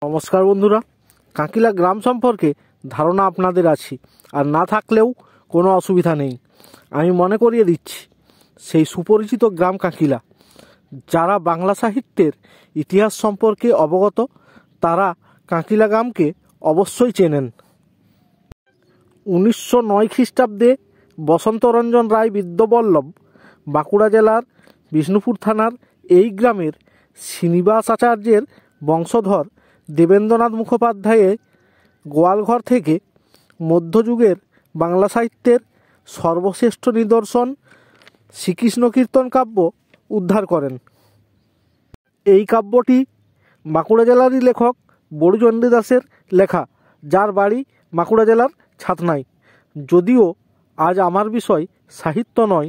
নমস্কার বন্ধুরা, কাঁকিলা গ্রাম সম্পর্কে ধারণা আপনাদের আছে, আর না থাকলেও কোনো অসুবিধা নেই। আমি মনে করিয়ে দিচ্ছি সেই সুপরিচিত গ্রাম কাঁকিলা। যারা বাংলা সাহিত্যের ইতিহাস সম্পর্কে অবগত তারা কাঁকিলা গ্রামকে অবশ্যই চেনেন। 1909 খ্রিস্টাব্দে বসন্তরঞ্জন রায় বিদ্যাবল্লভ বাঁকুড়া জেলার বিষ্ণুপুর থানার এই গ্রামের শ্রীনিবাস আচার্যের বংশধর দেবেন্দ্রনাথ মুখোপাধ্যায়ের গোয়ালঘর থেকে মধ্যযুগের বাংলা সাহিত্যের সর্বশ্রেষ্ঠ নিদর্শন শ্রীকৃষ্ণ কীর্তন কাব্য উদ্ধার করেন। এই কাব্যটি বাঁকুড়া জেলারই লেখক বড়ুচণ্ডী দাসের লেখা, যার বাড়ি বাঁকুড়া জেলার ছাতনায়। যদিও আজ আমার বিষয় সাহিত্য নয়,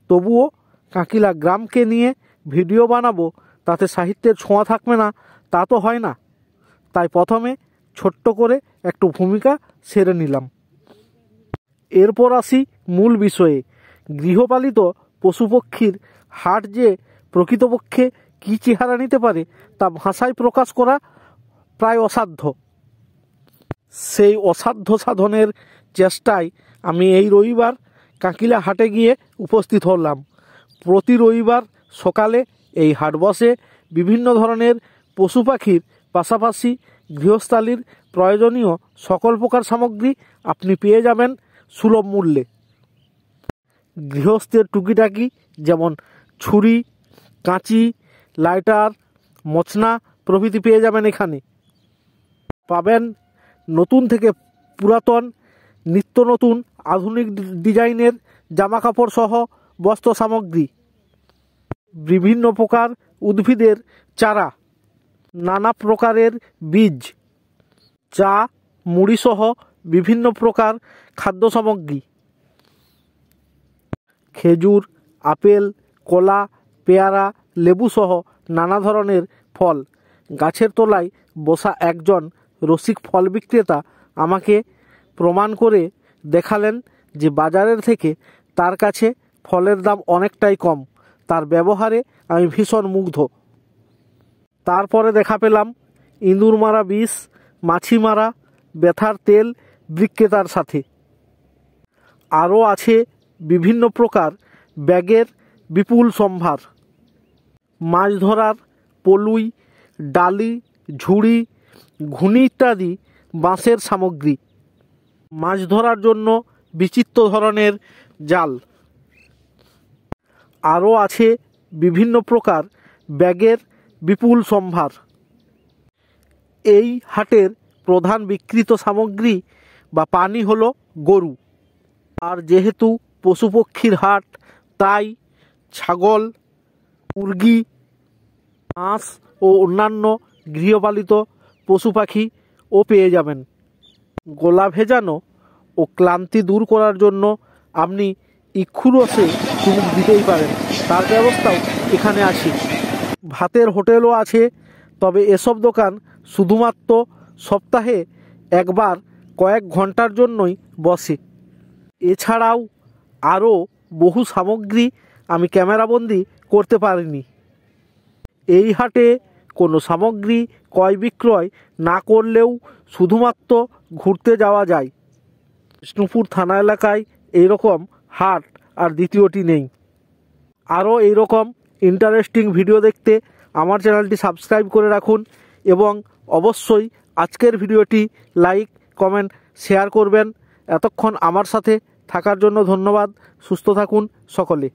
তবুও কাঁকিলা গ্রামকে নিয়ে ভিডিও বানাবো, তাতে সাহিত্যের ছোঁয়া থাকবে না তা তো হয় না। তাই প্রথমে ছোট্ট করে একটু ভূমিকা সেরে নিলাম। এরপর আসি মূল বিষয়ে। গৃহপালিত পশুপক্ষীর হাট যে প্রকৃতপক্ষে কী চেহারা নিতে পারে তা ভাষায় প্রকাশ করা প্রায় অসাধ্য। সেই অসাধ্য সাধনের চেষ্টায় আমি এই রবিবার কাঁকিলা হাটে গিয়ে উপস্থিত হলাম। প্রতি রবিবার সকালে এই হাট বসে। বিভিন্ন ধরনের পশু পাখির পাশাপাশি গৃহস্থালির প্রয়োজনীয় সকল প্রকার সামগ্রী আপনি পেয়ে যাবেন সুলভ মূল্যে। গৃহস্থের টুকিটাকি যেমন ছুরি, কাঁচি, লাইটার, মোচনা প্রভৃতি পেয়ে যাবেন এখানে। পাবেন নতুন থেকে পুরাতন, নিত্য নতুন আধুনিক ডিজাইনের জামাকাপড় সহ বস্ত্র সামগ্রী, বিভিন্ন প্রকার উদ্ভিদের চারা, নানা প্রকারের বীজ, চা, মুড়ি সহ বিভিন্ন প্রকার খাদ্য সামগ্রী, খেজুর, আপেল, কলা, পেয়ারা, লেবু সহ নানা ধরনের ফল। গাছের তলায় বসা একজন রসিক ফল বিক্রেতা আমাকে প্রমাণ করে দেখালেন যে বাজারের থেকে তার কাছে ফলের দাম অনেকটাই কম। তার ব্যবহারে আমি ভীষণ মুগ্ধ। তারপরে দেখা পেলাম ইঁদুর মারা বিষ, মাছি মারা, ব্যথার তেল বিক্রেতার সাথে। আরও আছে বিভিন্ন প্রকার ব্যাগের বিপুল সম্ভার, মাছ ধরার পলুই, ডালি, ঝুড়ি, ঘুনি ইত্যাদি বাঁশের সামগ্রী, মাছ ধরার জন্য বিচিত্র ধরনের জাল। আরও আছে বিভিন্ন প্রকার ব্যাগের বিপুল সম্ভার। এই হাটের প্রধান বিক্রিত সামগ্রী বা পানি হলো গরু। আর যেহেতু পশুপক্ষীর হাট, তাই ছাগল, মুরগি, হাঁস ও অন্যান্য গৃহপালিত পশু পাখিও পেয়ে যাবেন। গলা ভেজানো ও ক্লান্তি দূর করার জন্য আপনি ইক্ষু রসে চুমুক দিতেই পারেন, তার ব্যবস্থাও এখানে আছে। ভাতের হোটেলও আছে, তবে এসব দোকান শুধুমাত্র সপ্তাহে একবার কয়েক ঘন্টার জন্যই বসে। এছাড়াও আরও বহু সামগ্রী আমি ক্যামেরাবন্দি করতে পারিনি। এই হাটে কোনো সামগ্রী ক্রয় বিক্রয় না করলেও শুধুমাত্র ঘুরতে যাওয়া যায়। বিষ্ণুপুর থানা এলাকায় এইরকম হাট আর দ্বিতীয়টি নেই। আরও এইরকম ইন্টারেস্টিং ভিডিও দেখতে আমার চ্যানেলটি সাবস্ক্রাইব করে রাখুন এবং অবশ্যই আজকের ভিডিওটি লাইক, কমেন্ট, শেয়ার করবেন। এতক্ষণ আমার সাথে থাকার জন্য ধন্যবাদ। সুস্থ থাকুন সকলে।